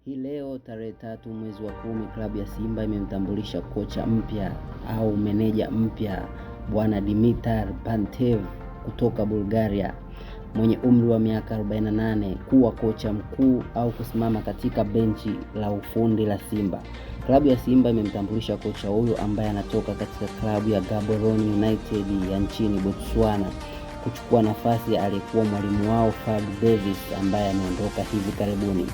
Hii leo tarehe 3 mwezi wa 10, klabu ya Simba imemtambulisha kocha mpya au meneja mpya Bwana Dimitar Pantev kutoka Bulgaria mwenye umri wa miaka 48 kuwa kocha mkuu au kusimama katika benchi la ufundi la Simba. Klabu ya Simba imemtambulisha kocha huyo ambaye anatoka katika klabu ya Gaborone United ya nchini Botswana kuchukua nafasi ya aliyekuwa mwalimu wao Fred Davis ambaye ameondoka hivi karibuni.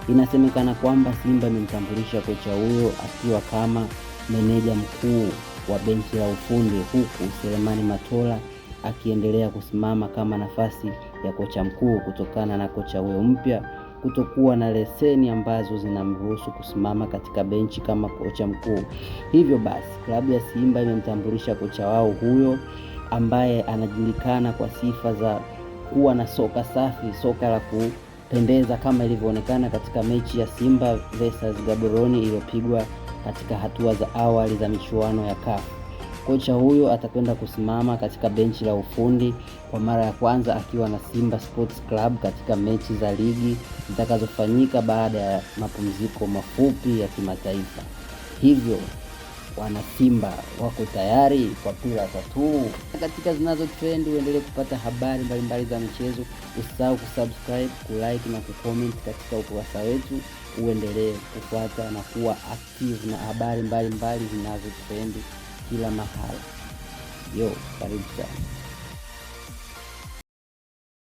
Inasemekana kwamba Simba imemtambulisha kocha huyo akiwa kama meneja mkuu wa benchi la ufundi, huku Selemani Matola akiendelea kusimama kama nafasi ya kocha mkuu kutokana na kocha huyo mpya kutokuwa na leseni ambazo zinamruhusu kusimama katika benchi kama kocha mkuu. Hivyo basi, klabu ya Simba imemtambulisha kocha wao huyo ambaye anajulikana kwa sifa za kuwa na soka safi, soka la kupendeza kama ilivyoonekana katika mechi ya Simba versus Gaborone iliyopigwa katika hatua za awali za michuano ya CAF. Kocha huyo atakwenda kusimama katika benchi la ufundi kwa mara ya kwanza akiwa na Simba Sports Club katika mechi za ligi zitakazofanyika baada ya mapumziko mafupi ya kimataifa. Hivyo wana Simba wako tayari kwa pila tatu. Katika zinazo trend uendelee kupata habari mbalimbali za michezo. Usisahau kusubscribe, kulike na kucomment katika ukurasa wetu. Uendelee kufuata na kuwa active na habari mbalimbali zinazo trend kila mahala. Karibu sana.